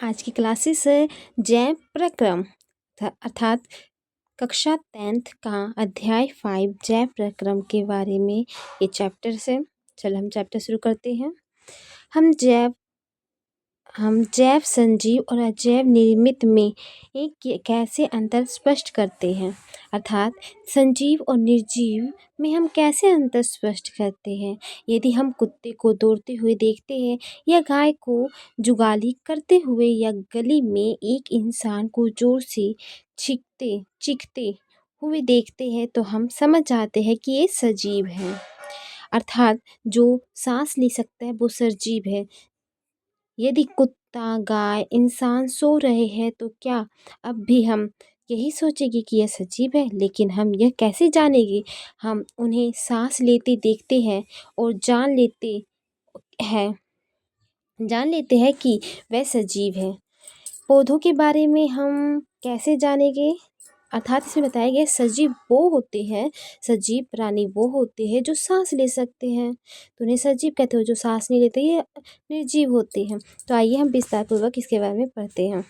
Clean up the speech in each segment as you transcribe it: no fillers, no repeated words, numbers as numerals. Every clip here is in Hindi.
आज की क्लासेस है जैव प्रक्रम अर्थात कक्षा 10th का अध्याय 5 जैव प्रक्रम के बारे में ये चैप्टर है। चलो हम चैप्टर शुरू करते हैं। हम जैव संजीव और अजैव निर्मित में एक कैसे अंतर स्पष्ट करते हैं, अर्थात संजीव और निर्जीव में हम कैसे अंतर स्पष्ट करते हैं। यदि हम कुत्ते को दौड़ते हुए देखते हैं या गाय को जुगाली करते हुए या गली में एक इंसान को जोर से चीखते हुए देखते हैं तो हम समझ जाते हैं कि ये सजीव है, अर्थात जो सांस ले सकता है वो सजीव है। यदि कुत्ता, गाय, इंसान सो रहे हैं तो क्या अब भी हम यही सोचेंगे कि यह सजीव है? लेकिन हम यह कैसे जानेंगे? हम उन्हें सांस लेते देखते हैं और जान लेते हैं कि वह सजीव है। पौधों के बारे में हम कैसे जानेंगे? अर्थात इसमें बताया गया सजीव वो होते हैं, सजीव प्राणी वो होते हैं जो सांस ले सकते हैं, तो उन्हें सजीव कहते हो। जो सांस नहीं लेते ये निर्जीव होते हैं। तो आइए हम विस्तार पूर्वक इसके बारे में पढ़ते हैं।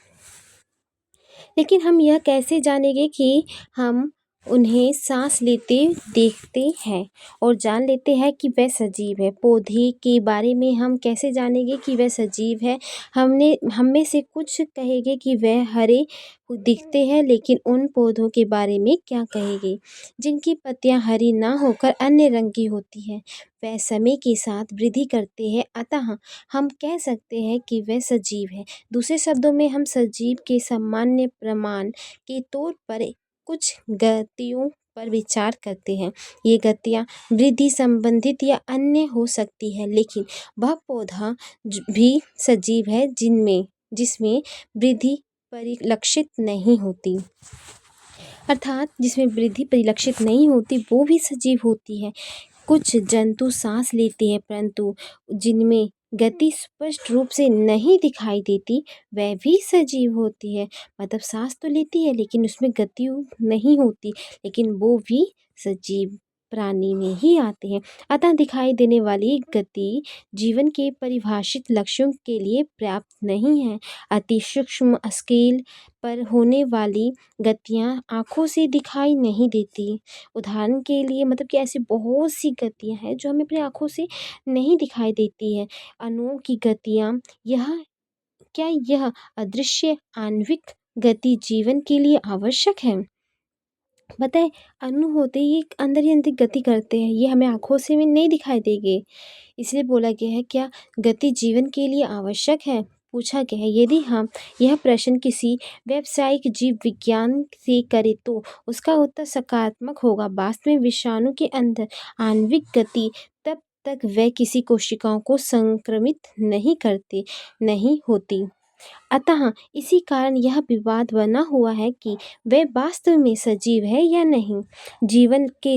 लेकिन हम यह कैसे जानेंगे कि हम उन्हें सांस लेते देखते हैं और जान लेते हैं कि वह सजीव है। पौधे के बारे में हम कैसे जानेंगे कि वह सजीव है? हम में से कुछ कहेंगे कि वह हरे दिखते हैं, लेकिन उन पौधों के बारे में क्या कहेंगे जिनकी पत्तियां हरी ना होकर अन्य रंग की होती हैं? वह समय के साथ वृद्धि करते हैं, अतः हम कह सकते हैं कि वह सजीव है। दूसरे शब्दों में हम सजीव के सामान्य प्रमाण के तौर पर कुछ गतियों पर विचार करते हैं। ये गतियाँ वृद्धि संबंधित या अन्य हो सकती है, लेकिन वह पौधा भी सजीव है जिसमें वृद्धि परिलक्षित नहीं होती, अर्थात जिसमें वृद्धि परिलक्षित नहीं होती वो भी सजीव होती है। कुछ जंतु सांस लेते हैं परंतु जिनमें गति स्पष्ट रूप से नहीं दिखाई देती वह भी सजीव होती है। मतलब सांस तो लेती है लेकिन उसमें गति नहीं होती, लेकिन वो भी सजीव प्राणी में ही आते हैं। अतः दिखाई देने वाली गति जीवन के परिभाषित लक्ष्यों के लिए पर्याप्त नहीं है। अति सूक्ष्म स्केल पर होने वाली गतियाँ आँखों से दिखाई नहीं देती। उदाहरण के लिए मतलब कि ऐसी बहुत सी गतियाँ हैं जो हमें अपनी आँखों से नहीं दिखाई देती है। अणुओं की गतियाँ यह अदृश्य आणविक गति जीवन के लिए आवश्यक है? बताए अणु होते ही अंदर ही अंदर गति करते हैं, ये हमें आँखों से भी नहीं दिखाई देंगे। इसलिए बोला गया है क्या गति जीवन के लिए आवश्यक है? पूछा गया है। यदि हम यह प्रश्न किसी व्यावसायिक जीव विज्ञान से करें तो उसका उत्तर सकारात्मक होगा। वास्तव में विषाणु के अंदर आणविक गति तब तक वह किसी कोशिकाओं को संक्रमित नहीं होती। अतः इसी कारण यह विवाद बना हुआ है कि वह वास्तव में सजीव है या नहीं। जीवन के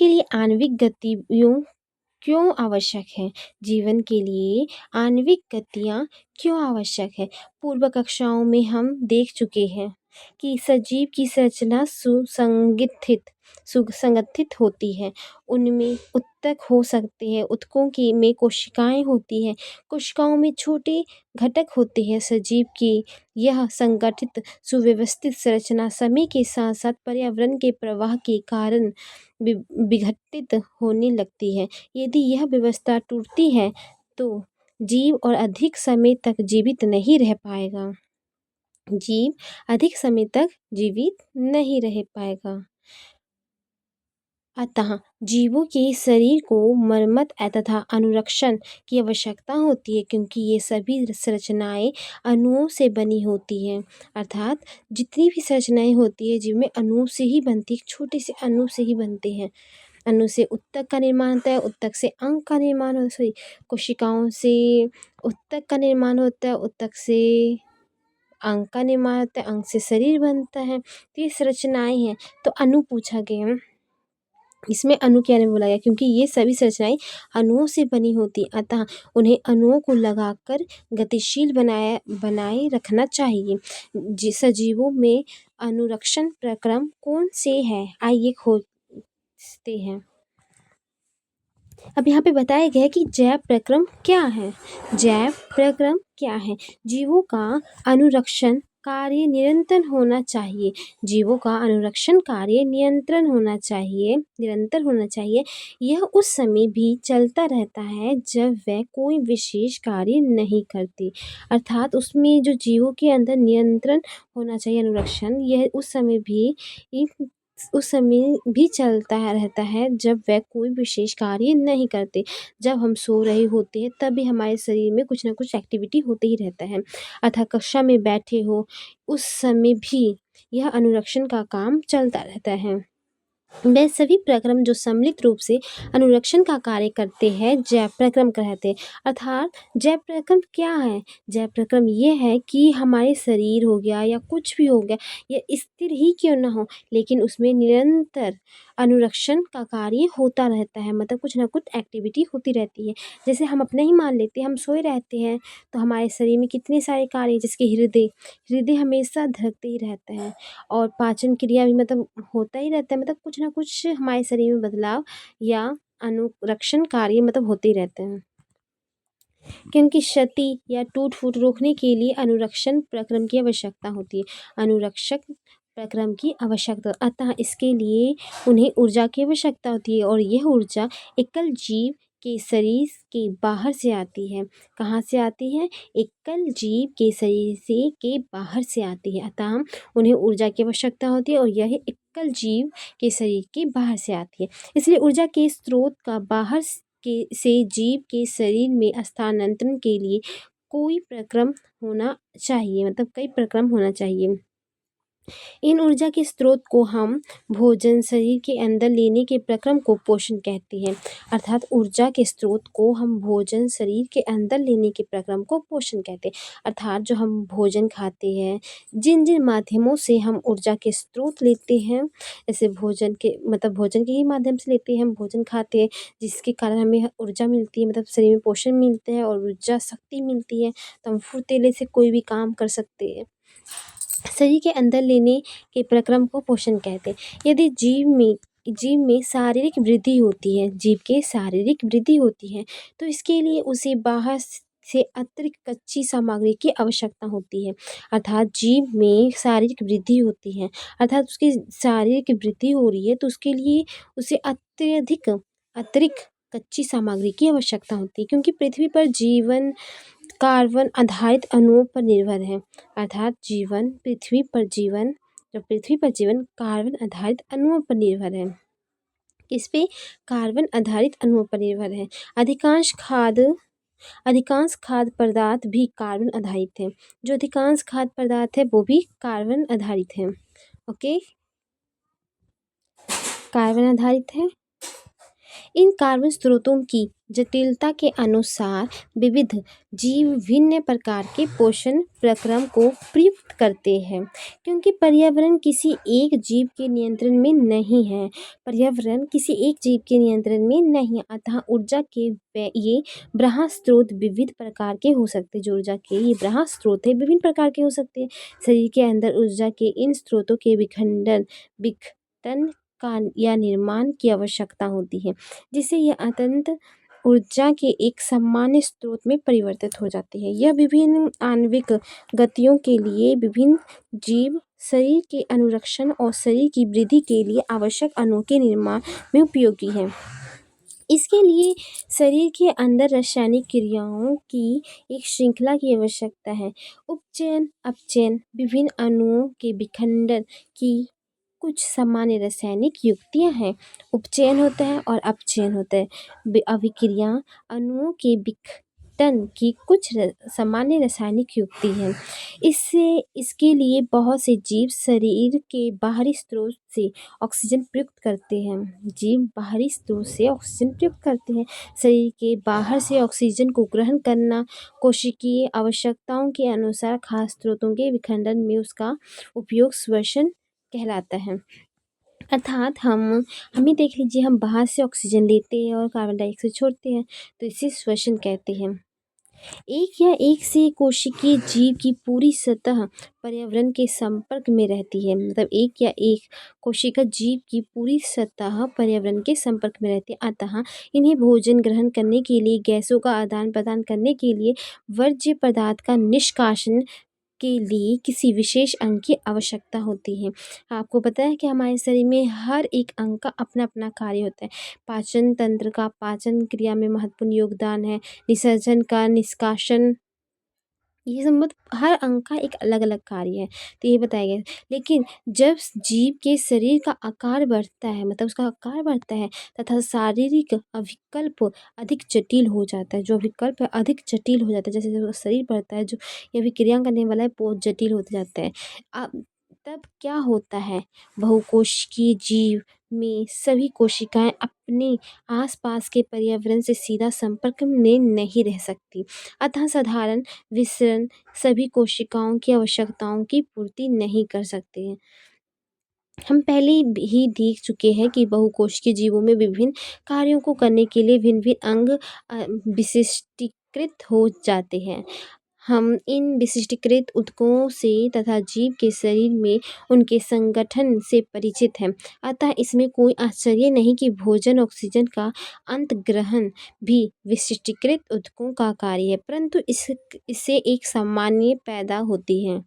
लिए आणविक गतियों क्यों आवश्यक है? जीवन के लिए आणविक गतियाँ क्यों आवश्यक है? पूर्व कक्षाओं में हम देख चुके हैं कि सजीव की संरचना सुसंगठित होती है। उनमें उत्तक हो सकते हैं, उत्तकों में कोशिकाएं होती हैं, कोशिकाओं में छोटे घटक होते हैं। सजीव की यह संगठित सुव्यवस्थित संरचना समय के साथ साथ पर्यावरण के प्रवाह के कारण विघटित होने लगती है। यदि यह व्यवस्था टूटती है तो जीव और अधिक समय तक जीवित नहीं रह पाएगा। अतः जीवों के शरीर को मरम्मत तथा अनुरक्षण की आवश्यकता होती है, क्योंकि ये सभी संरचनाएं अणुओं से बनी होती हैं। अर्थात जितनी भी संरचनाएं होती है जिनमें अणुओं से ही बनती, छोटे से अणु से ही बनते हैं। अणु से उत्तक का निर्माण होता है, उत्तक से अंग का निर्माण होता है, कोशिकाओं से उत्तक का निर्माण होता है, उत्तक से अंग का निर्माण होता है, अंग से शरीर बनता है। तो ये संरचनाएं हैं। तो अणु पूछा गया, इसमें अणु क्या नहीं बोला गया क्योंकि ये सभी संरचनाएं अणुओं से बनी होती, अतः उन्हें अणुओं को लगाकर गतिशील बनाए रखना चाहिए। सजीवों में अनुरक्षण प्रक्रम कौन से है? आइए खोजते हैं। अब यहाँ पे बताया गया है कि जैव प्रक्रम क्या है। जैव प्रक्रम क्या है? जीवों का अनुरक्षण कार्य निरंतर होना चाहिए। जीवों का अनुरक्षण कार्य नियंत्रण होना चाहिए, निरंतर होना चाहिए। यह उस समय भी चलता रहता है जब वह कोई विशेष कार्य नहीं करते। अर्थात उसमें जो जीवों के अंदर नियंत्रण होना चाहिए, अनुरक्षण, यह उस समय भी चलता रहता है जब वह कोई विशेष कार्य नहीं करते। जब हम सो रहे होते हैं तब भी हमारे शरीर में कुछ ना कुछ एक्टिविटी होते ही रहता है। अतः कक्षा में बैठे हो उस समय भी यह अनुरक्षण का काम चलता रहता है। वह सभी प्रक्रम जो सम्मिलित रूप से अनुरक्षण का कार्य करते हैं जैव प्रक्रम कहते हैं। अर्थात जैव प्रक्रम क्या है? जैव प्रक्रम ये है कि हमारे शरीर हो गया या कुछ भी हो गया, यह स्थिर ही क्यों ना हो, लेकिन उसमें निरंतर अनुरक्षण का कार्य होता रहता है। मतलब कुछ ना कुछ एक्टिविटी होती रहती है। जैसे हम अपना ही मान लेते हैं, हम सोए रहते हैं तो हमारे शरीर में कितने सारे कार्य, जैसे हृदय हृदय हमेशा धड़कते ही रहता है और पाचन क्रिया भी मतलब होता ही रहता है। मतलब कुछ ना कुछ हमारे शरीर में बदलाव या अनुरक्षण कार्य मतलब होते ही रहते हैं। क्योंकि क्षति या टूट फूट रोकने के लिए अनुरक्षण प्रक्रम की आवश्यकता होती है। अनुरक्षक प्रक्रम की आवश्यकता, अतः इसके लिए उन्हें ऊर्जा की आवश्यकता होती है और यह ऊर्जा एकल जीव के शरीर के बाहर से आती है। कहाँ से आती है? एकल जीव के शरीर से के बाहर से आती है। अतः उन्हें ऊर्जा की आवश्यकता होती है और यह एकल जीव के शरीर के बाहर से आती है। इसलिए ऊर्जा के स्रोत का बाहर से जीव के शरीर में स्थानांतरण के लिए कोई प्रक्रम होना चाहिए, मतलब कई प्रक्रम होना चाहिए। इन ऊर्जा के स्रोत को हम भोजन शरीर के अंदर लेने के प्रक्रम को पोषण कहते हैं। अर्थात ऊर्जा के स्रोत को हम भोजन शरीर के अंदर लेने के प्रक्रम को पोषण कहते हैं। अर्थात जो हम भोजन खाते हैं, जिन जिन माध्यमों से हम ऊर्जा के स्रोत लेते हैं, जैसे भोजन के ही माध्यम से लेते हैं, हम भोजन खाते हैं जिसके कारण हमें ऊर्जा मिलती है, मतलब शरीर में पोषण मिलता है और ऊर्जा शक्ति मिलती है, तो हम फुर्तीले से कोई भी काम कर सकते हैं। शरीर के अंदर लेने के प्रक्रम को पोषण कहते हैं। यदि जीव में शारीरिक वृद्धि होती है, जीव के शारीरिक वृद्धि होती है, तो इसके लिए उसे बाहर से अतिरिक्त कच्ची सामग्री की आवश्यकता होती है। अर्थात जीव में शारीरिक वृद्धि होती है, अर्थात उसकी शारीरिक वृद्धि हो रही है तो उसके लिए उसे अतिरिक्त कच्ची सामग्री की आवश्यकता होती है। क्योंकि पृथ्वी पर जीवन कार्बन आधारित अणुओं पर निर्भर है। अर्थात पृथ्वी पर जीवन कार्बन आधारित अणुओं पर निर्भर है। किस पे? कार्बन आधारित अणुओं पर निर्भर है। अधिकांश खाद्य पदार्थ भी कार्बन आधारित है। जो अधिकांश खाद्य पदार्थ है वो भी कार्बन आधारित है। ओके, कार्बन आधारित है। इन कार्बन स्रोतों की जटिलता के अनुसार विविध जीव भिन्न प्रकार के पोषण प्रक्रम को प्रयुक्त करते हैं। क्योंकि पर्यावरण किसी एक जीव के नियंत्रण में नहीं है, अतः ऊर्जा के ये ब्रह्म स्रोत विविध प्रकार के हो सकते हैं। जो ऊर्जा के ये ब्रह्म स्रोत है विभिन्न प्रकार के हो सकते हैं। शरीर के अंदर ऊर्जा के इन स्रोतों के विघटन का या निर्माण की आवश्यकता होती है, जिससे यह अत्यंत ऊर्जा के एक सामान्य स्रोत में परिवर्तित हो जाती है। यह विभिन्न आणविक गतियों के लिए विभिन्न जीव शरीर के अनुरक्षण और शरीर की वृद्धि के लिए आवश्यक अणुओं के निर्माण में उपयोगी है। इसके लिए शरीर के अंदर रासायनिक क्रियाओं की एक श्रृंखला की आवश्यकता है। उपचयन अपचयन विभिन्न अणुओं के विखंडन की कुछ सामान्य रासायनिक युक्तियां हैं। उपचयन होता है और अपचयन होता है। अभिक्रिया अणुओं के विघटन की कुछ सामान्य रासायनिक युक्ति है। इसके लिए बहुत से जीव शरीर के बाहरी स्रोत से ऑक्सीजन प्रयुक्त करते हैं। शरीर के बाहर से ऑक्सीजन को ग्रहण करना कोशिकीय आवश्यकताओं के अनुसार खास स्रोतों के विखंडन में उसका उपयोग श्वसन कहलाता है। अर्थात हमें देख लीजिए, हम बाहर से ऑक्सीजन लेते हैं और कार्बन डाइऑक्साइड छोड़ते हैं, तो इसे श्वसन कहते हैं। एक या एक से कोशिकीय जीव की पूरी सतह पर्यावरण के संपर्क में रहती है। मतलब एक या एक कोशिका जीव की पूरी सतह पर्यावरण के संपर्क में रहती है, अतः इन्हें भोजन ग्रहण करने के लिए, गैसों का आदान प्रदान करने के लिए, वर्ज्य पदार्थ का निष्कासन के लिए किसी विशेष अंग की आवश्यकता होती है। आपको पता है कि हमारे शरीर में हर एक अंग का अपना अपना कार्य होता है। पाचन तंत्र का पाचन क्रिया में महत्वपूर्ण योगदान है, निसर्जन का निष्कासन, ये सब मतलब हर अंग का एक अलग अलग कार्य है, तो ये बताया गया है। लेकिन जब जीव के शरीर का आकार बढ़ता है, मतलब उसका आकार बढ़ता है तथा शारीरिक अभिकल्प अधिक जटिल हो जाता है, जो विकल्प है अधिक जटिल हो जाता है, जैसे जैसे उसका शरीर बढ़ता है, जो ये अभिक्रिया करने वाला है बहुत जटिल होता जाता है। अब तब क्या होता है, बहुकोशिकीय जीव में सभी कोशिकाएं अपने आसपास के पर्यावरण से सीधा संपर्क में नहीं रह सकती, अतः साधारण विसरण सभी कोशिकाओं की आवश्यकताओं की पूर्ति नहीं कर सकते हैं। हम पहले ही देख चुके हैं कि बहुकोशिकीय जीवों में विभिन्न कार्यों को करने के लिए भिन्न भिन्न अंग विशिष्टीकृत हो जाते हैं। हम इन विशिष्टीकृत ऊतकों से तथा जीव के शरीर में उनके संगठन से परिचित हैं, अतः इसमें कोई आश्चर्य नहीं कि भोजन ऑक्सीजन का अंतग्रहण भी विशिष्टीकृत ऊतकों का कार्य है, परंतु इससे एक सामान्य पैदा होती है।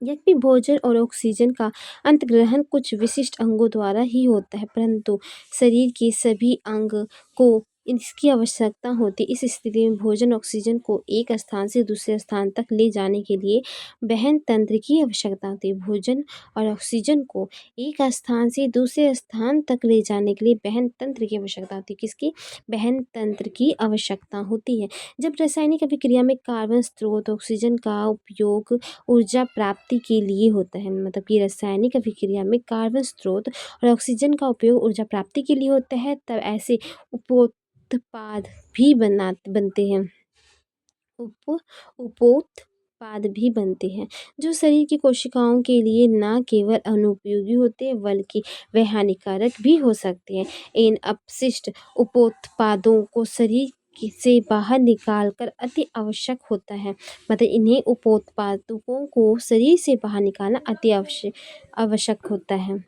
यद्यपि भोजन और ऑक्सीजन का अंतग्रहण कुछ विशिष्ट अंगों द्वारा ही होता है, परंतु शरीर के सभी अंग को इसकी आवश्यकता होती है। इस स्थिति में भोजन ऑक्सीजन को एक स्थान से दूसरे स्थान तक ले जाने के लिए वहन तंत्र की आवश्यकता होती है। भोजन और ऑक्सीजन को एक स्थान से दूसरे स्थान तक ले जाने के लिए वहन तंत्र की आवश्यकता होती है। किसकी? वहन तंत्र की आवश्यकता होती है। जब रासायनिक अभिक्रिया में कार्बन स्रोत ऑक्सीजन का उपयोग ऊर्जा प्राप्ति के लिए होता है, मतलब कि रासायनिक अभिक्रिया में कार्बन स्रोत और ऑक्सीजन का उपयोग ऊर्जा प्राप्ति के लिए होता है, तब ऐसे उपोत्पाद भी बनते हैं, उपोत्पाद भी बनते हैं जो शरीर की कोशिकाओं के लिए न केवल अनुपयोगी होते हैं बल्कि वे हानिकारक भी हो सकते हैं। इन अपशिष्ट उपोत्पादों को शरीर से बाहर निकाल कर अति आवश्यक होता है, मतलब इन्हें उपोत्पादों को शरीर से बाहर निकालना अति आवश्यक होता है।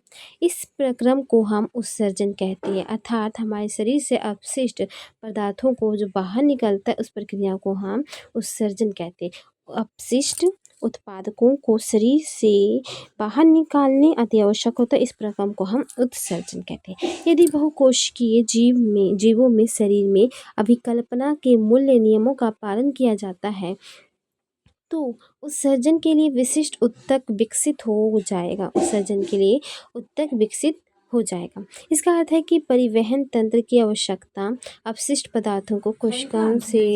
इस प्रक्रम को हम उत्सर्जन कहते हैं, अर्थात हमारे शरीर से अपशिष्ट पदार्थों को जो बाहर निकलता है उस प्रक्रिया को हम उत्सर्जन कहते हैं। अपशिष्ट उत्पादकों को शरीर से बाहर निकालने अति आवश्यक होता है, इस प्रक्रम को हम उत्सर्जन कहते हैं। यदि बहुकोशिकीय जीवों में शरीर में अभिकल्पना के मूल्य नियमों का पालन किया जाता है तो उत्सर्जन के लिए विशिष्ट ऊतक विकसित हो जाएगा, उत्सर्जन के लिए ऊतक विकसित हो जाएगा। इसका अर्थ है कि परिवहन तंत्र की आवश्यकता अपशिष्ट पदार्थों को कोशिकाओं से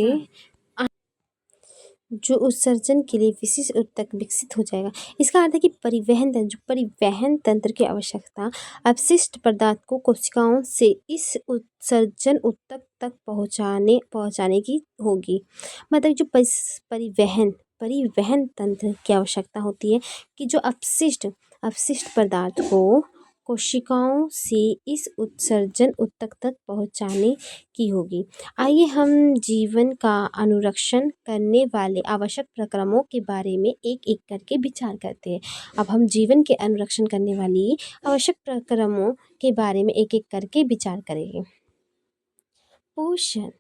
जो उत्सर्जन के लिए विशिष्ट ऊतक विकसित हो जाएगा। इसका अर्थ है कि परिवहन तंत्र की आवश्यकता अपशिष्ट पदार्थ को कोशिकाओं से इस उत्सर्जन ऊतक तक पहुंचाने की होगी। मतलब जो परिवहन तंत्र की आवश्यकता होती है कि जो अपशिष्ट पदार्थ को कोशिकाओं से इस उत्सर्जन ऊतक तक पहुंचाने की होगी। आइए हम जीवन का अनुरक्षण करने वाले आवश्यक प्रक्रमों के बारे में एक एक करके विचार करते हैं। अब हम जीवन के अनुरक्षण करने वाली आवश्यक प्रक्रमों के बारे में एक एक करके विचार करेंगे। पोषण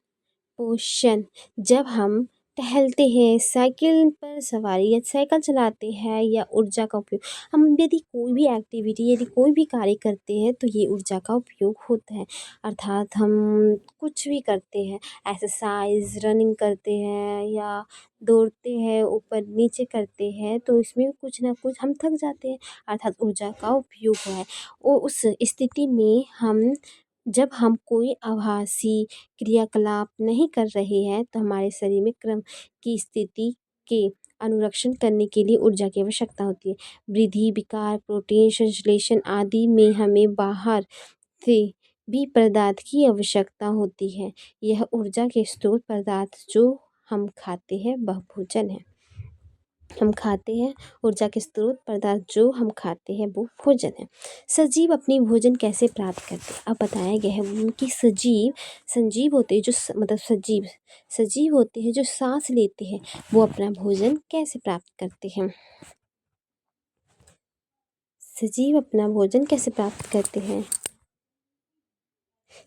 पोषण जब हम टहलते हैं, साइकिल पर सवारी या साइकिल चलाते हैं या ऊर्जा का उपयोग, हम यदि कोई भी एक्टिविटी यदि कोई भी कार्य करते हैं तो ये ऊर्जा का उपयोग होता है। अर्थात हम कुछ भी करते हैं, एक्सरसाइज रनिंग करते हैं या दौड़ते हैं, ऊपर नीचे करते हैं, तो इसमें कुछ ना कुछ हम थक जाते हैं, अर्थात ऊर्जा का उपयोग है। और उस स्थिति में जब हम कोई आभासी क्रियाकलाप नहीं कर रहे हैं तो हमारे शरीर में क्रम की स्थिति के अनुरक्षण करने के लिए ऊर्जा की आवश्यकता होती है। वृद्धि, विकार, प्रोटीन संश्लेषण आदि में हमें बाहर से भी पदार्थ की आवश्यकता होती है। यह ऊर्जा के स्रोत पदार्थ जो हम खाते हैं वह भोजन है। हम खाते हैं, ऊर्जा के स्रोत पदार्थ जो हम खाते हैं वो भोजन है। सजीव अपनी भोजन कैसे प्राप्त करते हैं? अब बताया गया है उनकी संजीव होते हैं जो मतलब सजीव होते हैं जो सांस लेते हैं, वो अपना भोजन कैसे प्राप्त करते हैं? सजीव अपना भोजन कैसे प्राप्त करते हैं?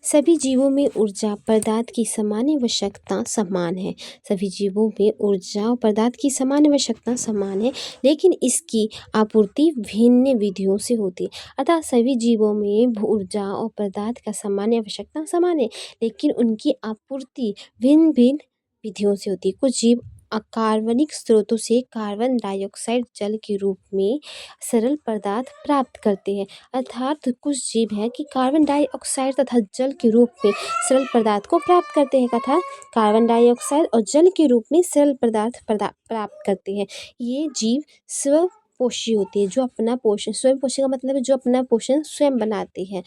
सभी जीवों में ऊर्जा पदार्थ की सामान्य आवश्यकता समान है। सभी जीवों में ऊर्जा और पदार्थ की सामान्य आवश्यकता समान है, लेकिन इसकी आपूर्ति भिन्न विधियों से होती है। अतः सभी जीवों में ऊर्जा और पदार्थ का सामान्य आवश्यकता समान है, लेकिन उनकी आपूर्ति भिन्न भिन्न विधियों से होती है। कुछ जीव अकार्बनिक स्रोतों से कार्बन डाइऑक्साइड जल के रूप में सरल पदार्थ प्राप्त करते हैं, अर्थात कुछ जीव हैं कि कार्बन डाइऑक्साइड तथा जल के रूप में सरल पदार्थ को प्राप्त करते हैं तथा कार्बन डाइऑक्साइड और जल के रूप में सरल पदार्थ प्राप्त करते हैं। ये जीव स्वपोषी होते हैं, जो अपना पोषण स्वयं पोषी का मतलब है जो अपना पोषण स्वयं बनाते हैं,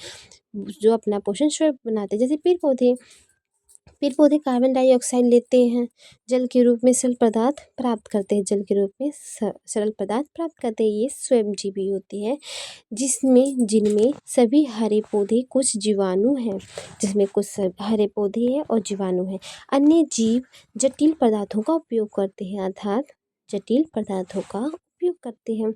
जैसे पेड़ पौधे कार्बन डाइऑक्साइड लेते हैं, जल के रूप में सरल पदार्थ प्राप्त करते हैं, सरल पदार्थ प्राप्त करते हैं। ये स्वयंजीवी होते हैं, जिनमें सभी हरे पौधे कुछ जीवाणु हैं, हरे पौधे हैं और जीवाणु हैं। अन्य जीव जटिल पदार्थों का उपयोग करते हैं, अर्थात जटिल पदार्थों का उपयोग करते हैं।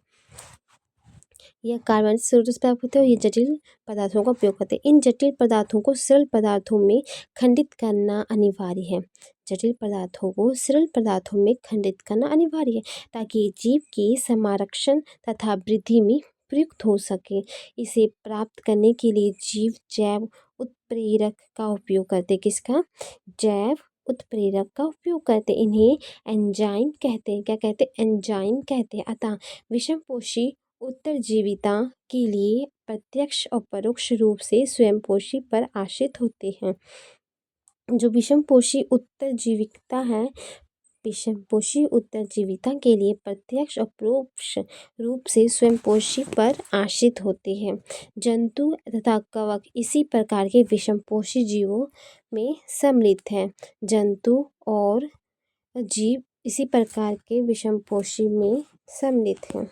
यह कार्बन स्रोत से प्राप्त होते हैं और ये जटिल पदार्थों का उपयोग करते हैं। इन जटिल पदार्थों को सरल पदार्थों में खंडित करना अनिवार्य है। जटिल पदार्थों को सरल पदार्थों में खंडित करना अनिवार्य है, ताकि जीव की संरक्षण तथा वृद्धि में प्रयुक्त हो सके। इसे प्राप्त करने के लिए जीव जैव उत्प्रेरक का उपयोग करते। किसका? जैव उत्प्रेरक का उपयोग करते। इन्हें एंजाइम कहते हैं। क्या कहते हैं? एंजाइम कहते हैं। अतः विषमपोषी उत्तरजीविता के लिए प्रत्यक्ष और परोक्ष रूप से स्वयंपोषी पर आश्रित होते हैं। जो विषमपोषी उत्तरजीविता के लिए प्रत्यक्ष और परोक्ष रूप से स्वयंपोषी पर आश्रित होते हैं। जंतु तथा कवक इसी प्रकार के विषमपोषी जीवों में सम्मिलित हैं। जंतु और जीव इसी प्रकार के विषमपोषी में सम्मिलित हैं।